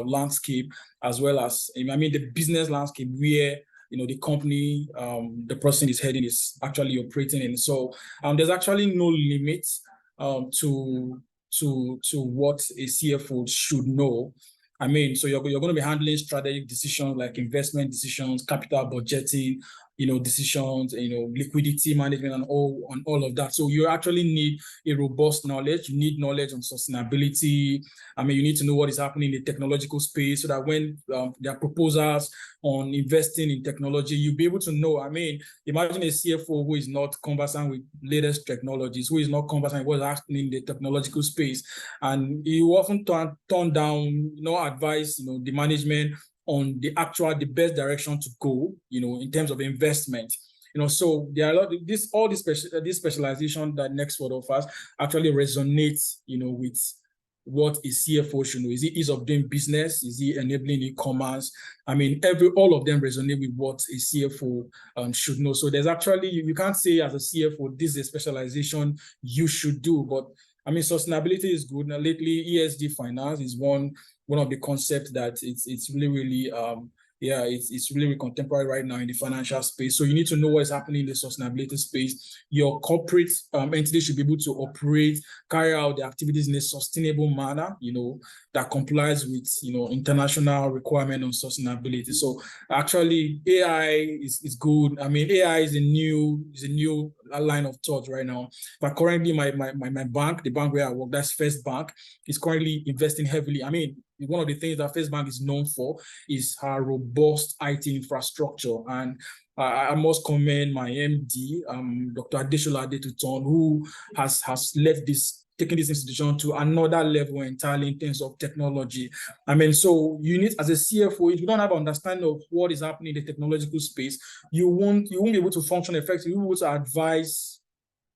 landscape, as well as I mean the business landscape where the company the person is heading is actually operating in. So there's actually no limit to what a CFO should know. I mean, so you're going to be handling strategic decisions like investment decisions, capital budgeting, decisions, liquidity management and all of that. So you actually need a robust knowledge. You need knowledge on sustainability. I mean, you need to know what is happening in the technological space so that when there are proposals on investing in technology, you'll be able to know. I mean, imagine a CFO who is not conversant with latest technologies, who is not conversant with what's happening in the technological space. And you often turn down, advice, the management on the best direction to go, in terms of investment. So there are a lot of this specialization that Nexford offers actually resonates, with what a CFO should know. Is it ease of doing business? Is it enabling e-commerce? I mean, all of them resonate with what a CFO should know. So there's actually, you can't say as a CFO, this is a specialization you should do, but I mean, sustainability is good. Now, lately, ESG finance is one of the concepts that it's really it's really contemporary right now in the financial space. So you need to know what is happening in the sustainability space. Your corporate entity should be able to operate, carry out the activities in a sustainable manner, that complies with international requirement on sustainability. So actually, AI is good. I mean, AI is a new line of thought right now. But currently, my bank, the bank where I work, that's First Bank, is currently investing heavily. I mean, one of the things that First Bank is known for is her robust IT infrastructure. And I must commend my MD, Dr. Adeshola Adetuton, who has taken this institution to another level entirely in terms of technology. I mean, so you need, as a CFO, if you don't have an understanding of what is happening in the technological space, you won't be able to function effectively. You won't be able to advise,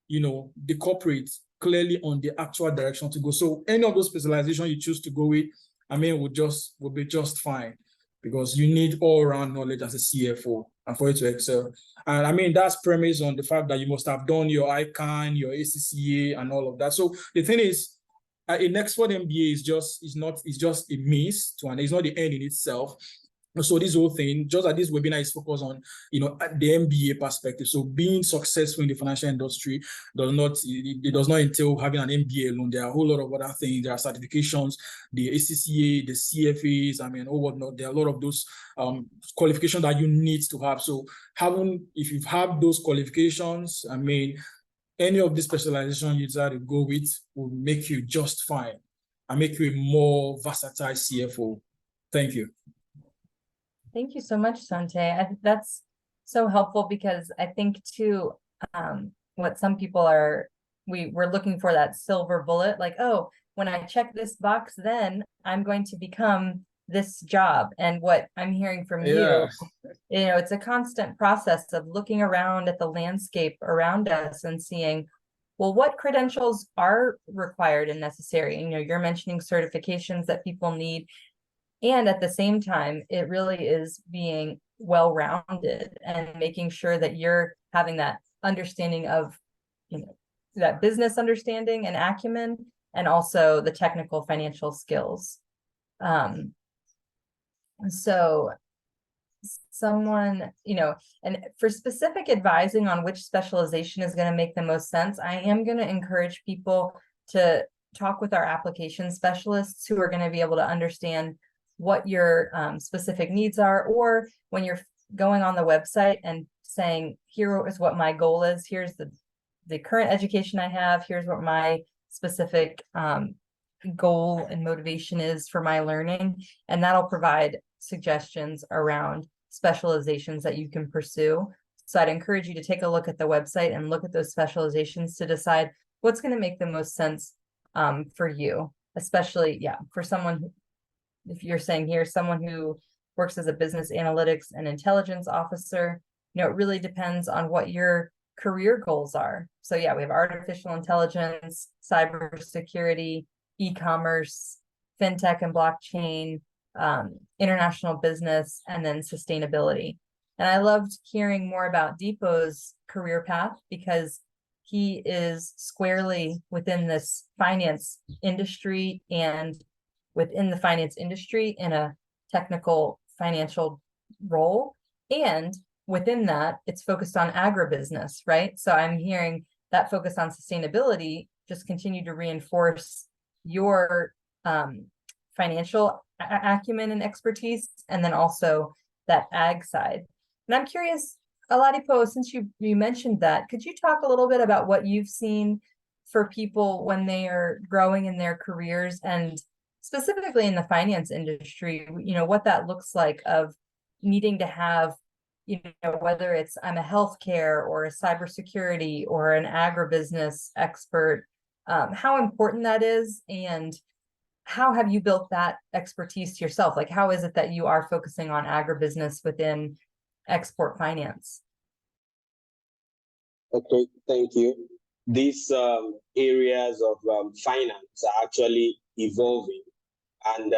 the corporate clearly on the actual direction to go. So any of those specializations you choose to go with, I mean, will be just fine, because you need all-around knowledge as a CFO and for you to excel. And I mean, that's premised on the fact that you must have done your ICANN, your ACCA, and all of that. So the thing is, a Nexford MBA is just a means to, and it's not the end in itself. So this whole thing, just like this webinar is focused on, the MBA perspective. So being successful in the financial industry does not entail having an MBA alone. There are a whole lot of other things. There are certifications, the ACCA, the CFAs, I mean, whatnot. There are a lot of those qualifications that you need to have. So if you have those qualifications, I mean, any of the specialization you decide to go with will make you just fine and make you a more versatile CFO. Thank you. Thank you so much, Sante. That's so helpful, because I think too, what some people we're looking for that silver bullet, like, oh, when I check this box, then I'm going to become this job. And what I'm hearing from Yeah. you know, it's a constant process of looking around at the landscape around us and seeing, well, what credentials are required and necessary? You know, you're mentioning certifications that people need. And at the same time, it really is being well-rounded and making sure that you're having that understanding of, you know, that business understanding and acumen, and also the technical financial skills. So someone, you know, and for specific advising on which specialization is going to make the most sense, I am going to encourage people to talk with our application specialists who are going to be able to understand what your specific needs are, or when you're going on the website and saying, here is what my goal is, here's the current education I have, here's what my specific goal and motivation is for my learning, and that'll provide suggestions around specializations that you can pursue. So I'd encourage you to take a look at the website and look at those specializations to decide what's going to make the most sense for you, especially, yeah, for someone, if you're saying here, someone who works as a business analytics and intelligence officer, you know, it really depends on what your career goals are. So yeah, we have artificial intelligence, cybersecurity, e-commerce, fintech and blockchain, international business, and then sustainability. And I loved hearing more about Deep's career path, because he is squarely within this finance industry, and within the finance industry in a technical financial role. And within that, it's focused on agribusiness, right? So I'm hearing that focus on sustainability just continue to reinforce your financial acumen and expertise, and then also that ag side. And I'm curious, Oladipo, since you mentioned that, could you talk a little bit about what you've seen for people when they are growing in their careers, and specifically in the finance industry, you know, what that looks like of needing to have, you know, whether it's I'm a healthcare or a cybersecurity or an agribusiness expert, how important that is, and how have you built that expertise yourself? Like, how is it that you are focusing on agribusiness within export finance? Okay, thank you. These areas of finance are actually evolving, and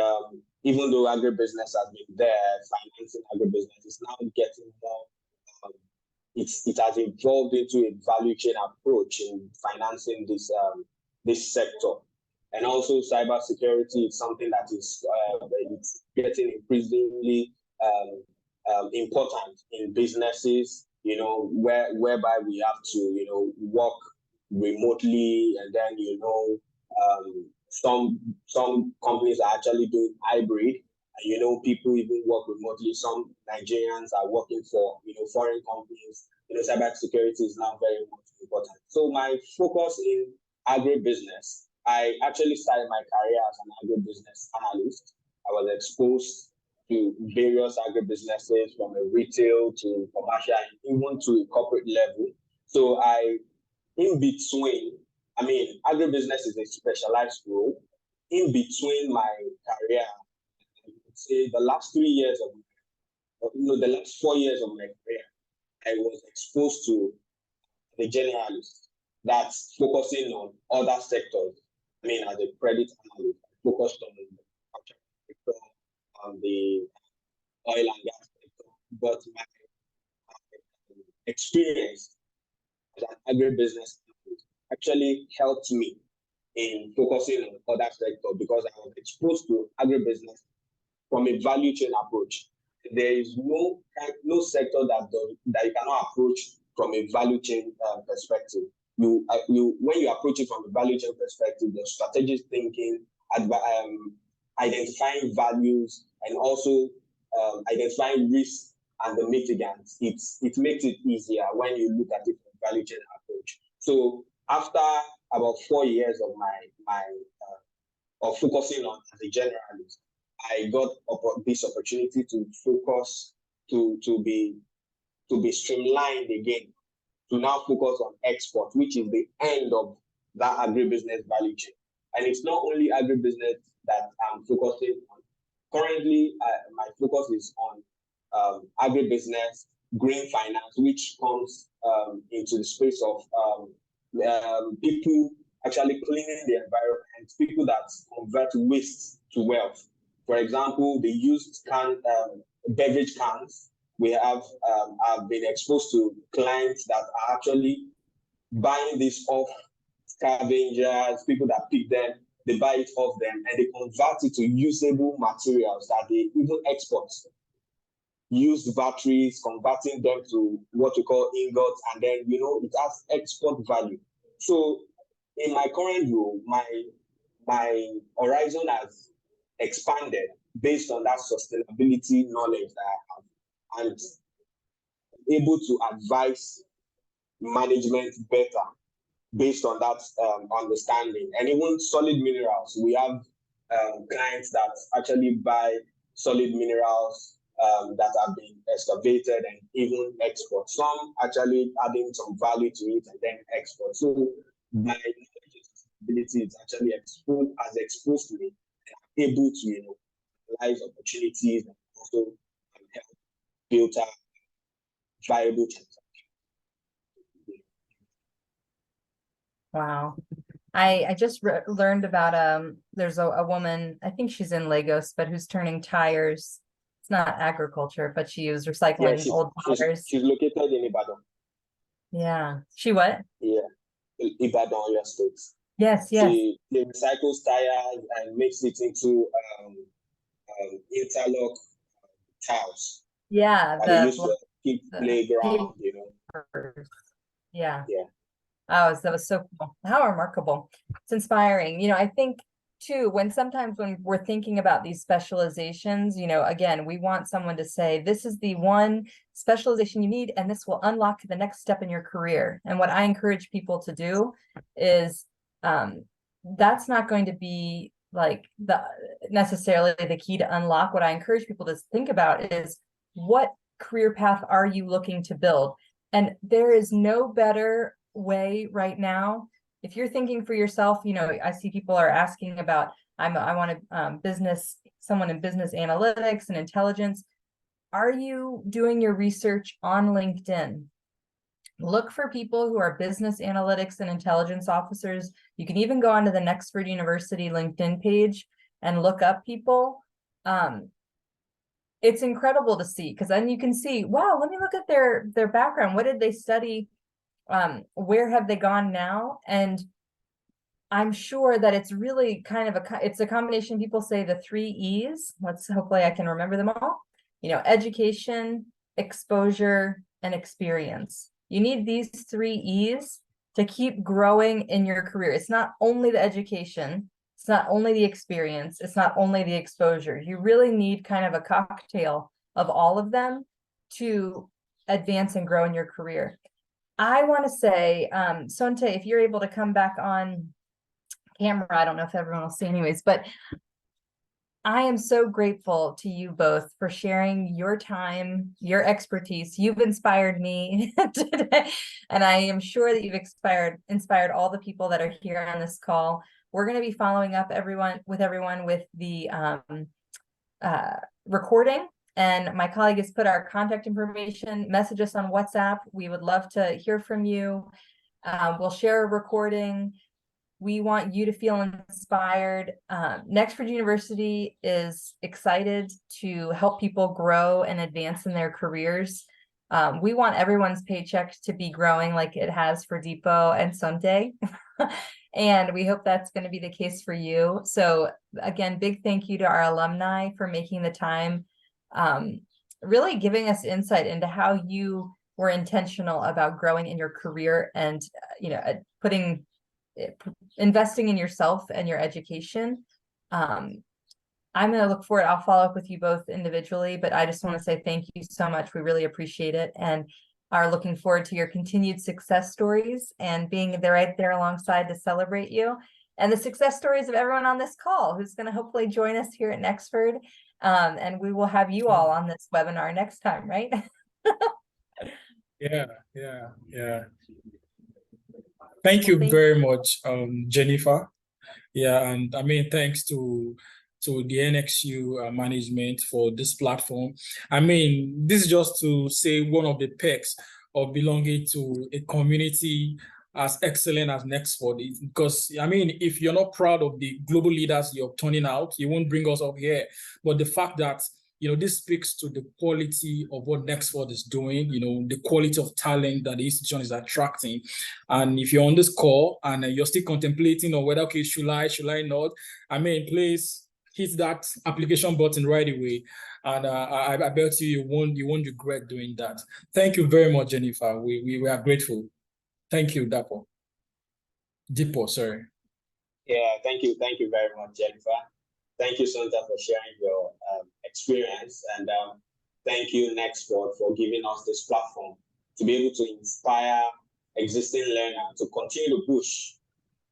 even though agribusiness has been there, financing agribusiness is now getting more. It has evolved into a value chain approach in financing this sector, and also cybersecurity is something that is it's getting increasingly important in businesses. You know, whereby we have to, you know, work remotely, and then, you know, some companies are actually doing hybrid, and, you know, people even work remotely. Some Nigerians are working for, you know, foreign companies. You know, cybersecurity is now very much important. So my focus in agribusiness, I actually started my career as an agribusiness analyst. I was exposed to various agribusinesses, from a retail to commercial, and even to a corporate level. So in between, I mean, agribusiness is a specialized role. In between my career, I would say the last 3 years of the last 4 years of my career, I was exposed to the generalist that's focusing on other sectors. I mean, as a credit analyst, I focused on the agriculture sector, on the oil and gas sector. But my experience as an agribusiness analyst actually helped me in focusing on other sectors, because I was exposed to agribusiness from a value chain approach. There is no sector that you cannot approach from a value chain perspective. When you approach it from a value chain perspective, your strategic thinking, identifying values, and also identifying risks and the mitigants, it makes it easier when you look at it from a value chain approach. So after about 4 years of of focusing on as a generalist, I got this opportunity to focus, to be streamlined again, to now focus on export, which is the end of that agribusiness value chain. And it's not only agribusiness that I'm focusing on. currently, my focus is on agribusiness, green finance, which comes into the space of people actually cleaning the environment, people that convert waste to wealth. For example, the used beverage cans. We have I've been exposed to clients that are actually buying this off scavengers, people that pick them, they buy it off them and they convert it to usable materials that they even export. Used batteries, converting them to what we call ingots, and then it has export value. So in my current role, my horizon has expanded based on that sustainability knowledge that I have, and able to advise management better based on that understanding. And even solid minerals, we have clients that actually buy solid minerals that have been excavated and even export. Some actually adding some value to it and then export. So my ability is actually exposed to me, and I'm able to realize opportunities and also help build a viable transactions. Wow. I just learned about there's a woman, I think she's in Lagos, but who's turning tires. It's not agriculture, but she was recycling old tires. She's located in Ibadan. Yeah. She what? Yeah, Ibadan, your state. Yes. She recycles tires and makes it into interlock tiles. Yeah, They used to keep playground, Yeah. Yeah. Oh, that was so cool. How remarkable. It's inspiring. I think too, when we're thinking about these specializations, again, we want someone to say, this is the one specialization you need, and this will unlock the next step in your career. And what I encourage people to do is, that's not going to be like necessarily the key to unlock. What I encourage people to think about is, what career path are you looking to build? And there is no better way right now. If you're thinking for yourself, I see people are asking about, I want someone in business analytics and intelligence. Are you doing your research on LinkedIn? Look for people who are business analytics and intelligence officers. You can even go onto the Nexford University LinkedIn page and look up people. It's incredible to see, because then you can see, wow, let me look at their background. What did they study? Where have they gone now? And I'm sure that it's really kind of it's a combination. People say the 3 E's. Hopefully I can remember them all. Education, exposure, and experience. You need these 3 E's to keep growing in your career. It's not only the education, it's not only the experience, it's not only the exposure. You really need kind of a cocktail of all of them to advance and grow in your career. I want to say, Sonte, if you're able to come back on camera, I don't know if everyone will see anyways, but I am so grateful to you both for sharing your time, your expertise. You've inspired me today, and I am sure that you've inspired all the people that are here on this call. We're going to be following up with everyone with the recording. And my colleague has put our contact information. Message us on WhatsApp. We would love to hear from you. We'll share a recording. We want you to feel inspired. Nexford University is excited to help people grow and advance in their careers. We want everyone's paycheck to be growing like it has for Deepo and Sonte. And we hope that's going to be the case for you. So again, big thank you to our alumni for making the time, really giving us insight into how you were intentional about growing in your career and, investing in yourself and your education. I'm going to look forward. I'll follow up with you both individually, but I just want to say thank you so much. We really appreciate it, and are looking forward to your continued success stories and being there right there alongside to celebrate you, and the success stories of everyone on this call who's going to hopefully join us here at Nexford. And we will have you all on this webinar next time, right? Yeah. Thank you very much, Jennifer. Yeah, and thanks to to the NXU management for this platform. I mean, this is just to say one of the perks of belonging to a community as excellent as Nexford is, because I mean, if you're not proud of the global leaders you're turning out, you won't bring us up here. But the fact that, you know, this speaks to the quality of what Nexford is doing, you know, the quality of talent that the institution is attracting. And if you're on this call and you're still contemplating on whether, okay, should I not? I mean, please hit that application button right away. And I bet you won't regret doing that. Thank you very much, Jennifer. We are grateful. Thank you, Dipo, sorry. Yeah, thank you very much, Jennifer. Thank you, Santa, for sharing your experience, and thank you, Nexford, for giving us this platform to be able to inspire existing learners to continue to push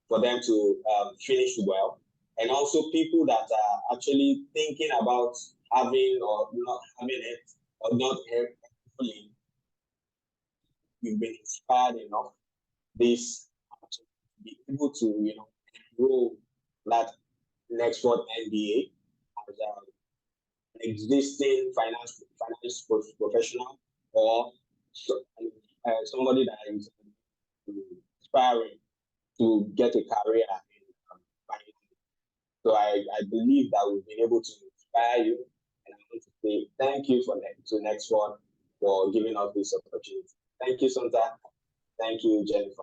for them to finish well, and also people that are actually thinking about having or not having it or not fully. You've been inspired enough this to be able to, you know, enroll that Nexford MBA as an existing finance professional, or somebody that is aspiring to get a career in finance. So I believe that we've been able to inspire you, and I want to say thank you to Nexford for giving us this opportunity. Thank you, Santa. Thank you, Jennifer.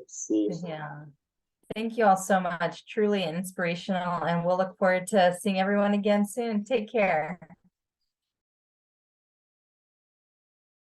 See you. Yeah. Thank you all so much. Truly inspirational, and we'll look forward to seeing everyone again soon. Take care.